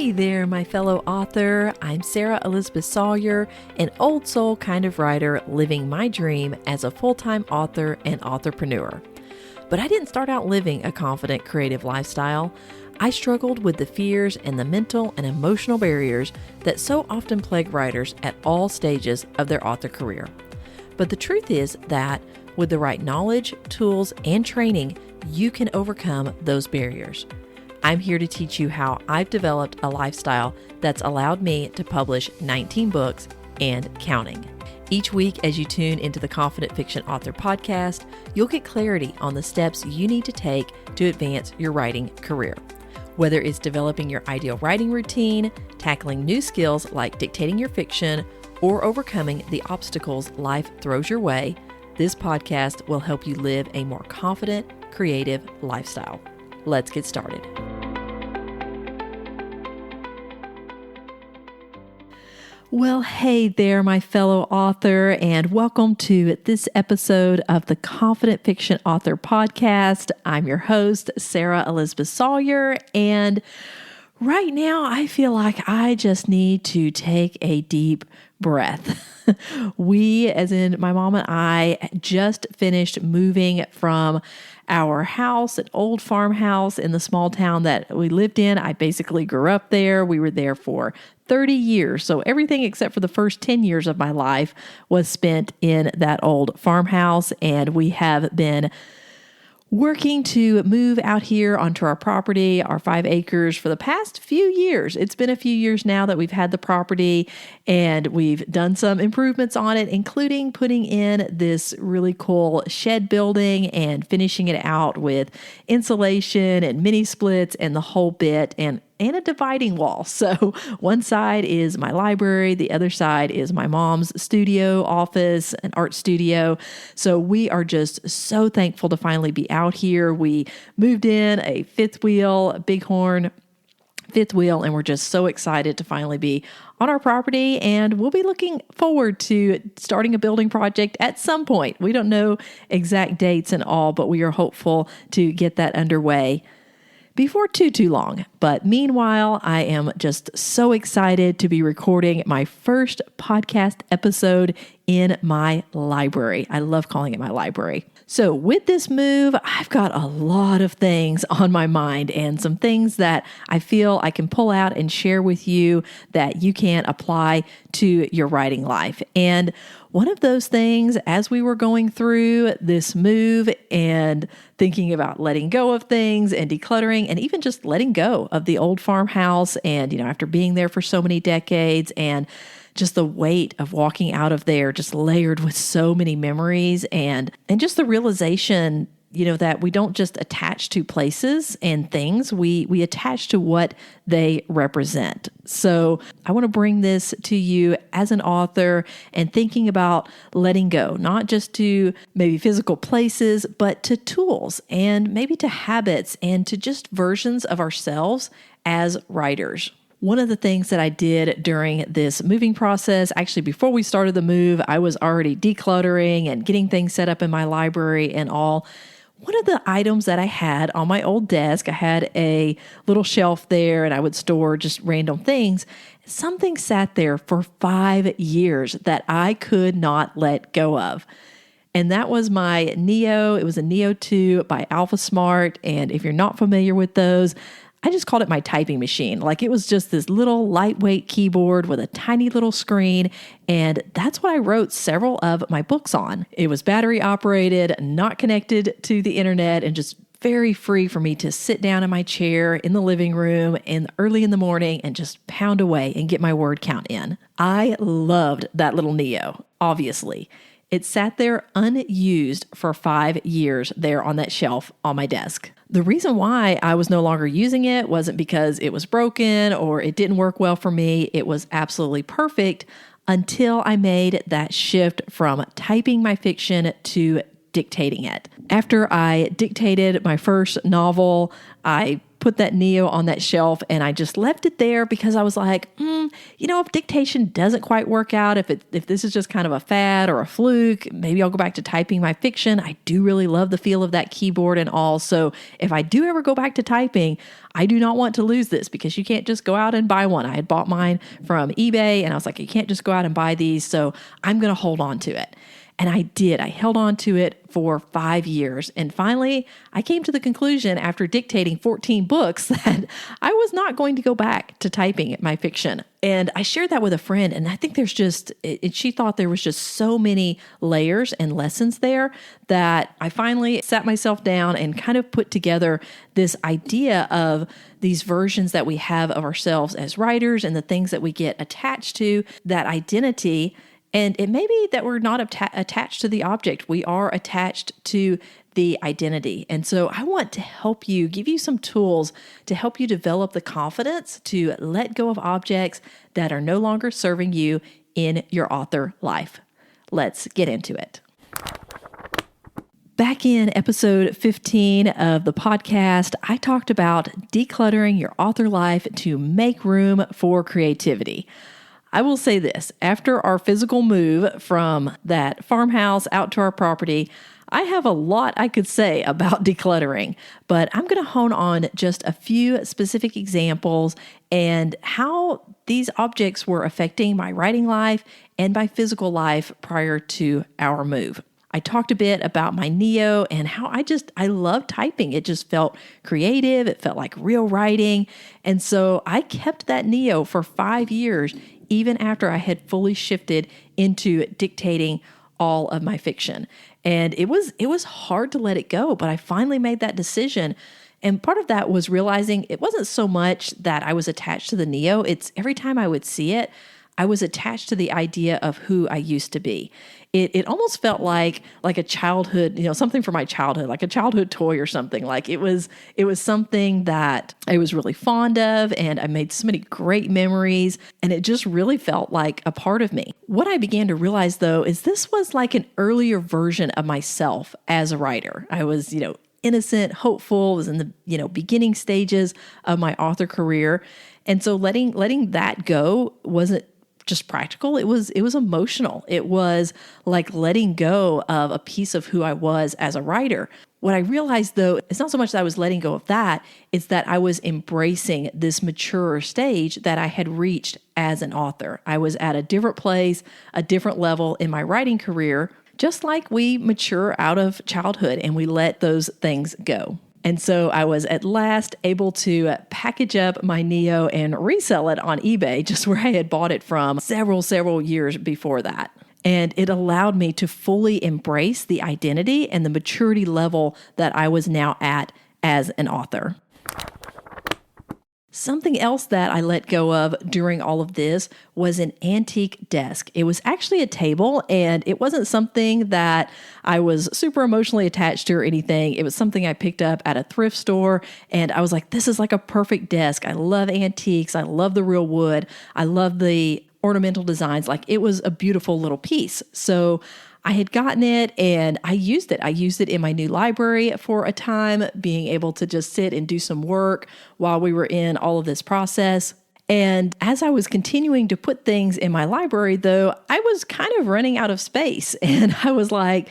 Hey there, my fellow author. I'm Sarah Elizabeth Sawyer, an old soul kind of writer living my dream as a full-time author and authorpreneur. But I didn't start out living a confident, creative lifestyle. I struggled with the fears and the mental and emotional barriers that so often plague writers at all stages of their author career. But the truth is that with the right knowledge, tools, and training, you can overcome those barriers. I'm here to teach you how I've developed a lifestyle that's allowed me to publish 19 books and counting. Each week, as you tune into the Confident Fiction Author podcast, you'll get clarity on the steps you need to take to advance your writing career. Whether it's developing your ideal writing routine, tackling new skills like dictating your fiction, or overcoming the obstacles life throws your way, this podcast will help you live a more confident, creative lifestyle. Let's get started. Well, hey there, my fellow author, and welcome to this episode of the Confident Fiction Author podcast. I'm your host, Sarah Elizabeth Sawyer, and right now I feel like I just need to take a deep breath. We, as in my mom and I, just finished moving from our house, an old farmhouse in the small town that we lived in. I basically grew up there. We were there for 30 years. So everything except for the first 10 years of my life was spent in that old farmhouse. And we have been working to move out here onto our property, our 5 acres, for the past few years. It's been a few years now that we've had the property, and we've done some improvements on it, including putting in this really cool shed building and finishing it out with insulation and mini splits and the whole bit, and a dividing wall. So one side is my library, the other side is my mom's studio, office, an art studio. So we are just so thankful to finally be out here. We moved in a fifth wheel, Bighorn fifth wheel, and we're just so excited to finally be on our property, and we'll be looking forward to starting a building project at some point. We don't know exact dates and all, but we are hopeful to get that underway before too long. But meanwhile, I am just so excited to be recording my first podcast episode in my library. I love calling it my library. So with this move, I've got a lot of things on my mind and some things that I feel I can pull out and share with you that you can apply to your writing life. And one of those things, as we were going through this move and thinking about letting go of things and decluttering and even just letting go of the old farmhouse, and, after being there for so many decades, and just the weight of walking out of there, just layered with so many memories, and just the realization, that we don't just attach to places and things, we attach to what they represent. So I want to bring this to you as an author and thinking about letting go, not just to maybe physical places, but to tools and maybe to habits and to just versions of ourselves as writers. One of the things that I did during this moving process, actually before we started the move, I was already decluttering and getting things set up in my library and all. One of the items that I had on my old desk, I had a little shelf there and I would store just random things. Something sat there for 5 years that I could not let go of. And that was my Neo. It was a Neo 2 by AlphaSmart. And if you're not familiar with those, I just called it my typing machine. Like, it was just this little lightweight keyboard with a tiny little screen. And that's what I wrote several of my books on. It was battery operated, not connected to the internet, and just very free for me to sit down in my chair in the living room and early in the morning and just pound away and get my word count in. I loved that little Neo, obviously. It sat there unused for 5 years there on that shelf on my desk. The reason why I was no longer using it wasn't because it was broken or it didn't work well for me. It was absolutely perfect until I made that shift from typing my fiction to dictating it. After I dictated my first novel, I put that Neo on that shelf and I just left it there because I was like, if dictation doesn't quite work out, if this is just kind of a fad or a fluke, maybe I'll go back to typing my fiction. I do really love the feel of that keyboard and all. So if I do ever go back to typing, I do not want to lose this because you can't just go out and buy one. I had bought mine from eBay and I was like, you can't just go out and buy these. So I'm going to hold on to it. And I did. I held on to it for 5 years. And finally, I came to the conclusion after dictating 14 books that I was not going to go back to typing my fiction. And I shared that with a friend. And I think she thought there was just so many layers and lessons there that I finally sat myself down and kind of put together this idea of these versions that we have of ourselves as writers and the things that we get attached to, that identity. And it may be that we're not attached to the object. We are attached to the identity. And so I want to help you, give you some tools to help you develop the confidence to let go of objects that are no longer serving you in your author life. Let's get into it. Back in episode 15 of the podcast, I talked about decluttering your author life to make room for creativity. I will say this, after our physical move from that farmhouse out to our property, I have a lot I could say about decluttering, but I'm going to hone on just a few specific examples and how these objects were affecting my writing life and my physical life prior to our move. I talked a bit about my Neo and how I love typing. It just felt creative. It felt like real writing. And so I kept that Neo for 5 years, even after I had fully shifted into dictating all of my fiction. And it was hard to let it go, but I finally made that decision. And part of that was realizing it wasn't so much that I was attached to the Neo. It's every time I would see it, I was attached to the idea of who I used to be. It almost felt like a childhood, something from my childhood, like a childhood toy or something. Like it was something that I was really fond of, and I made so many great memories, and it just really felt like a part of me. What I began to realize, though, is this was like an earlier version of myself as a writer. I was, innocent, hopeful, was in the, beginning stages of my author career. And so letting that go wasn't just practical. It was emotional. It was like letting go of a piece of who I was as a writer. What I realized, though, it's not so much that I was letting go of that, it's that I was embracing this mature stage that I had reached as an author. I was at a different place, a different level in my writing career, just like we mature out of childhood and we let those things go. And so I was at last able to package up my Neo and resell it on eBay, just where I had bought it from several years before that. And it allowed me to fully embrace the identity and the maturity level that I was now at as an author. Something else that I let go of during all of this was an antique desk. It was actually a table, and it wasn't something that I was super emotionally attached to or anything. It was something I picked up at a thrift store, and I was like, this is like a perfect desk. I love antiques. I love the real wood. I love the ornamental designs. Like, it was a beautiful little piece. So I had gotten it and I used it. I used it in my new library for a time, being able to just sit and do some work while we were in all of this process. And as I was continuing to put things in my library, though, I was kind of running out of space. And I was like,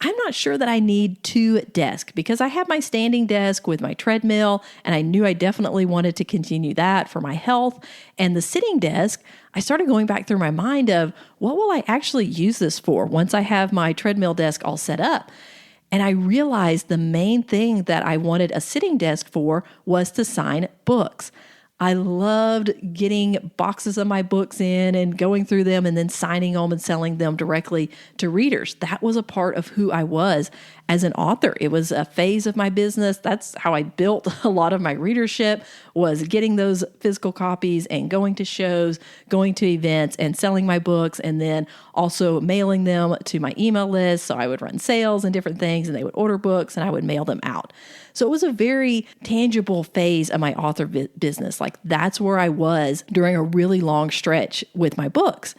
I'm not sure that I need 2 desks, because I have my standing desk with my treadmill, and I knew I definitely wanted to continue that for my health. And the sitting desk, I started going back through my mind of, what will I actually use this for once I have my treadmill desk all set up? And I realized the main thing that I wanted a sitting desk for was to sign books. I loved getting boxes of my books in and going through them and then signing them and selling them directly to readers. That was a part of who I was as an author. It was a phase of my business. That's how I built a lot of my readership, was getting those physical copies and going to shows, going to events and selling my books, and then also mailing them to my email list. So I would run sales and different things, and they would order books and I would mail them out. So it was a very tangible phase of my author business. Like, that's where I was during a really long stretch with my books.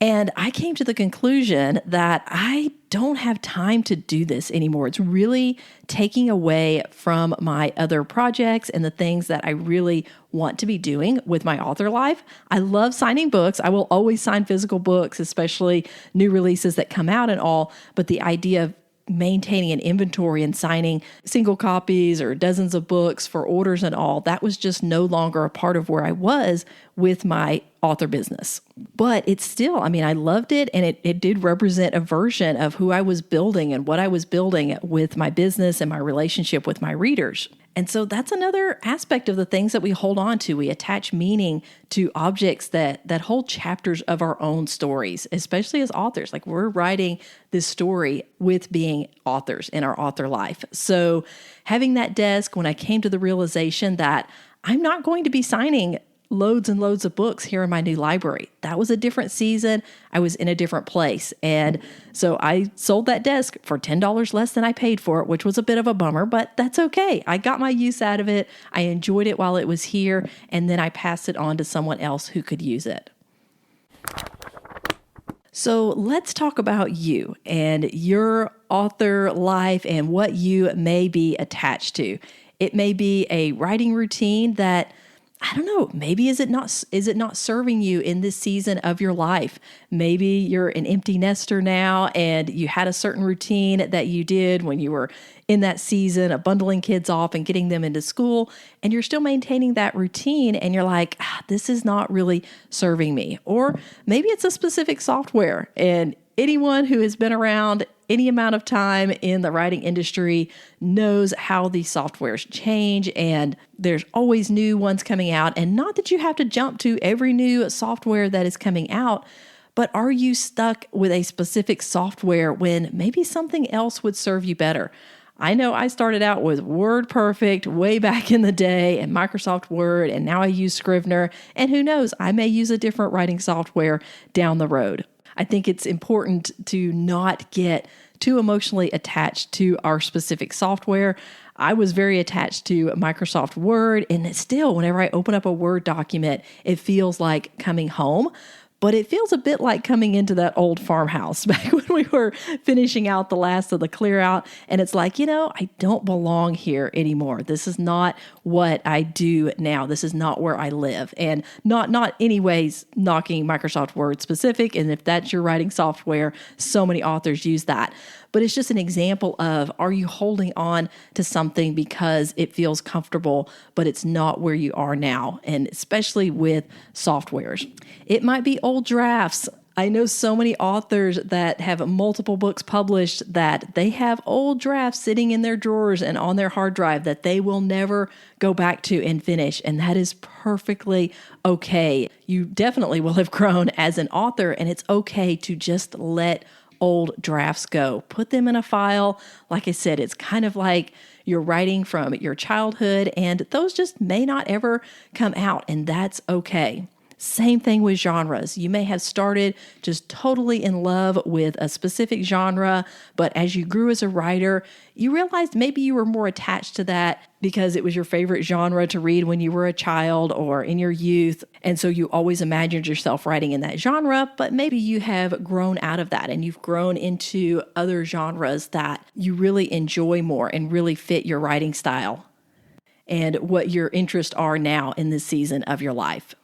And I came to the conclusion that I don't have time to do this anymore. It's really taking away from my other projects and the things that I really want to be doing with my author life. I love signing books. I will always sign physical books, especially new releases that come out and all. But the idea of maintaining an inventory and signing single copies or dozens of books for orders and all, that was just no longer a part of where I was with my author business. But it's still, I loved it, and it did represent a version of who I was building and what I was building with my business and my relationship with my readers. And so that's another aspect of the things that we hold on to. We attach meaning to objects that hold chapters of our own stories, especially as authors. Like, we're writing this story with being authors in our author life. So having that desk, when I came to the realization that I'm not going to be signing loads and loads of books here in my new library. That was a different season. I was in a different place. And so I sold that desk for $10 less than I paid for it, which was a bit of a bummer, but that's okay. I got my use out of it. I enjoyed it while it was here. And then I passed it on to someone else who could use it. So let's talk about you and your author life and what you may be attached to. It may be a writing routine that, I don't know, maybe is it not serving you in this season of your life? Maybe you're an empty nester now and you had a certain routine that you did when you were in that season of bundling kids off and getting them into school, and you're still maintaining that routine and you're like, this is not really serving me. Or maybe it's a specific software, and anyone who has been around any amount of time in the writing industry knows how these softwares change, and there's always new ones coming out. And not that you have to jump to every new software that is coming out, but are you stuck with a specific software when maybe something else would serve you better? I know I started out with WordPerfect way back in the day and Microsoft Word, and now I use Scrivener, and who knows, I may use a different writing software down the road. I think it's important to not get too emotionally attached to our specific software. I was very attached to Microsoft Word, and still, whenever I open up a Word document, it feels like coming home. But it feels a bit like coming into that old farmhouse back when we were finishing out the last of the clear out. And it's like, I don't belong here anymore. This is not what I do now. This is not where I live. And not anyways knocking Microsoft Word specific. And if that's your writing software, so many authors use that. But it's just an example of, are you holding on to something because it feels comfortable, but it's not where you are now? And especially with softwares. It might be old drafts. I know so many authors that have multiple books published that they have old drafts sitting in their drawers and on their hard drive that they will never go back to and finish. And that is perfectly okay. You definitely will have grown as an author, and it's okay to just let old drafts go. Put them in a file. Like I said, it's kind of like you're writing from your childhood, and those just may not ever come out, and that's okay. Same thing with genres. You may have started just totally in love with a specific genre, but as you grew as a writer, you realized maybe you were more attached to that because it was your favorite genre to read when you were a child or in your youth. And so you always imagined yourself writing in that genre, but maybe you have grown out of that and you've grown into other genres that you really enjoy more and really fit your writing style and what your interests are now in this season of your life.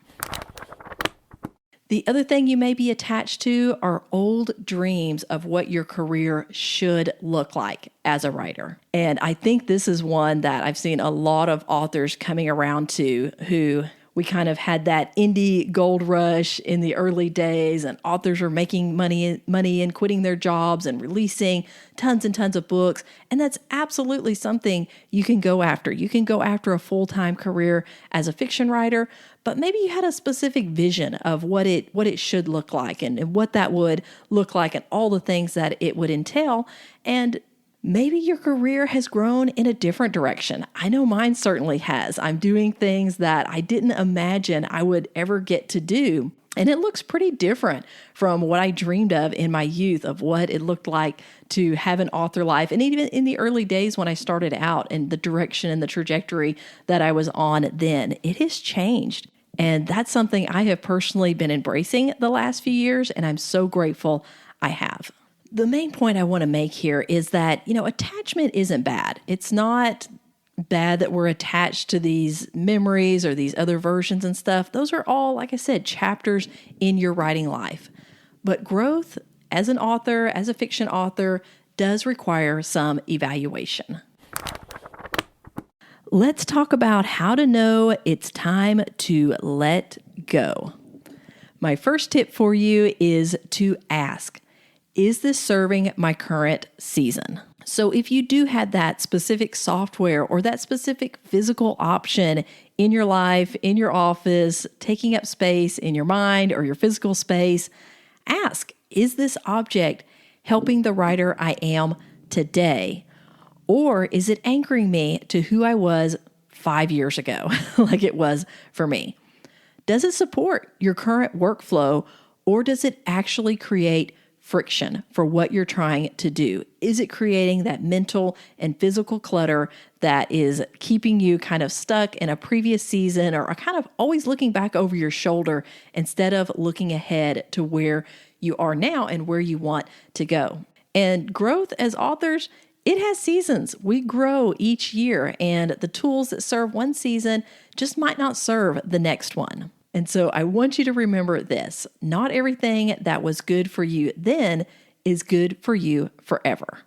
The other thing you may be attached to are old dreams of what your career should look like as a writer. And I think this is one that I've seen a lot of authors coming around to who we kind of had that indie gold rush in the early days, and authors were making money and quitting their jobs and releasing tons and tons of books. And that's absolutely something you can go after. You can go after a full-time career as a fiction writer, but maybe you had a specific vision of what it should look like and what that would look like and all the things that it would entail. And maybe your career has grown in a different direction. I know mine certainly has. I'm doing things that I didn't imagine I would ever get to do. And it looks pretty different from what I dreamed of in my youth, of what it looked like to have an author life. And even in the early days when I started out and the direction and the trajectory that I was on then, it has changed. And that's something I have personally been embracing the last few years, and I'm so grateful I have. The main point I want to make here is that, attachment isn't bad. It's not bad that we're attached to these memories or these other versions and stuff. Those are all, like I said, chapters in your writing life. But growth as an author, as a fiction author, does require some evaluation. Let's talk about how to know it's time to let go. My first tip for you is to ask, is this serving my current season? So if you do have that specific software or that specific physical option in your life, in your office, taking up space in your mind or your physical space, ask, is this object helping the writer I am today? Or is it anchoring me to who I was 5 years ago, like it was for me? Does it support your current workflow, or does it actually create friction for what you're trying to do? Is it creating that mental and physical clutter that is keeping you kind of stuck in a previous season, or kind of always looking back over your shoulder instead of looking ahead to where you are now and where you want to go? And growth as authors, it has seasons. We grow each year, and the tools that serve one season just might not serve the next one. And so I want you to remember this: not everything that was good for you then is good for you forever.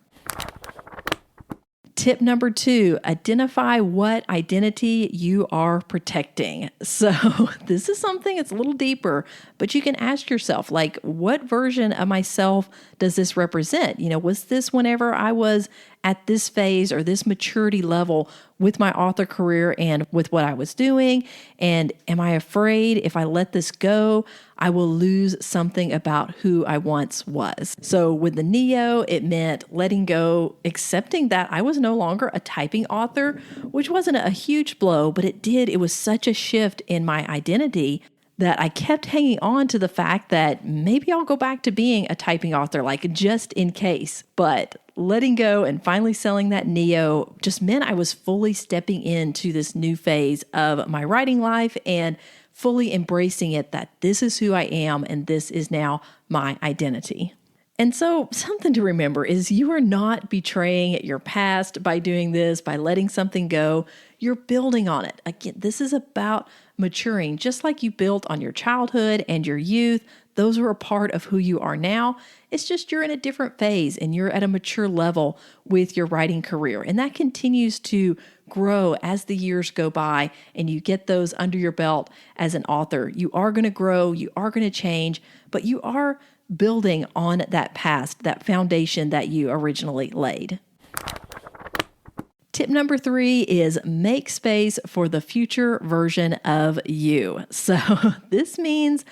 Tip number 2, identify what identity you are protecting. So this is something that's a little deeper, but you can ask yourself, like, what version of myself does this represent? Was this whenever I was at this phase or this maturity level with my author career and with what I was doing? And am I afraid if I let this go, I will lose something about who I once was? So with the Neo, it meant letting go, accepting that I was no longer a typing author, which wasn't a huge blow, but it was such a shift in my identity that I kept hanging on to the fact that maybe I'll go back to being a typing author, like just in case. But letting go and finally selling that Neo just meant I was fully stepping into this new phase of my writing life and fully embracing it, that this is who I am and this is now my identity. And so something to remember is you are not betraying your past by doing this, by letting something go. You're building on it. Again, this is about maturing, just like you built on your childhood and your youth. Those are a part of who you are now. It's just you're in a different phase and you're at a mature level with your writing career. And that continues to grow as the years go by and you get those under your belt as an author. You are going to grow, you are going to change, but you are building on that past, that foundation that you originally laid. Tip number 3 is make space for the future version of you. So this means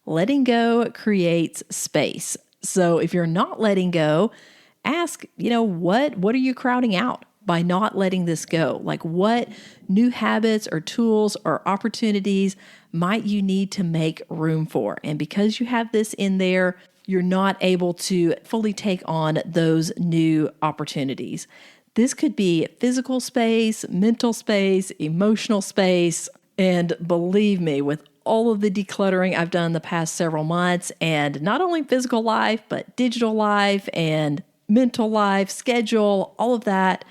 letting go creates space. So if you're not letting go, ask, what are you crowding out by not letting this go? Like, what new habits or tools or opportunities might you need to make room for? And because you have this in there, you're not able to fully take on those new opportunities. This could be physical space, mental space, emotional space. And believe me, with all of the decluttering I've done the past several months, and not only physical life, but digital life and mental life, schedule, all of that,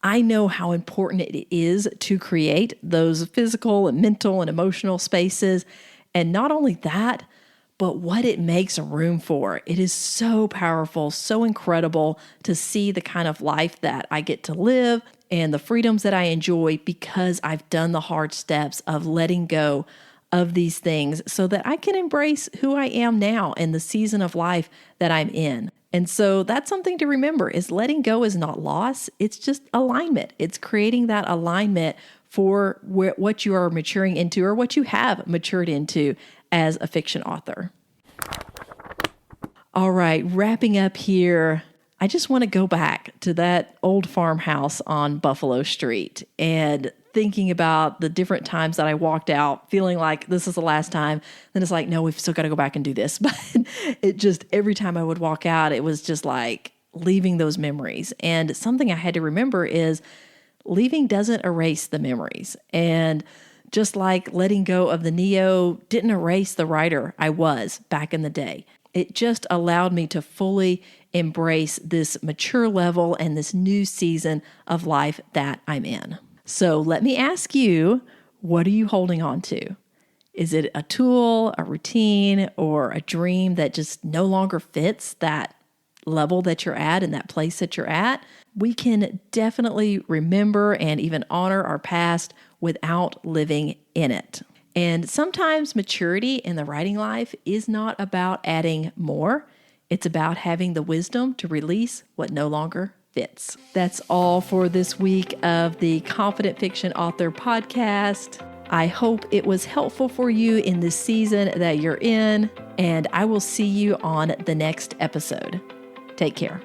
I know how important it is to create those physical and mental and emotional spaces. And not only that, but what it makes room for. It is so powerful, so incredible to see the kind of life that I get to live and the freedoms that I enjoy because I've done the hard steps of letting go of these things so that I can embrace who I am now and the season of life that I'm in. And so that's something to remember, is letting go is not loss. It's just alignment. It's creating that alignment for what you are maturing into or what you have matured into as a fiction author. All right, wrapping up here, I just want to go back to that old farmhouse on Buffalo Street and thinking about the different times that I walked out feeling like this is the last time. Then it's like, no, we've still got to go back and do this. But it just, every time I would walk out, it was just like leaving those memories. And something I had to remember is leaving doesn't erase the memories. And Just like letting go of the Neo didn't erase the writer I was back in the day. It just allowed me to fully embrace this mature level and this new season of life that I'm in. So let me ask you, what are you holding on to? Is it a tool, a routine, or a dream that just no longer fits that level that you're at and that place that you're at? We can definitely remember and even honor our past without living in it. And sometimes maturity in the writing life is not about adding more. It's about having the wisdom to release what no longer fits. That's all for this week of the Confident Fiction Author Podcast. I hope it was helpful for you in this season that you're in, and I will see you on the next episode. Take care.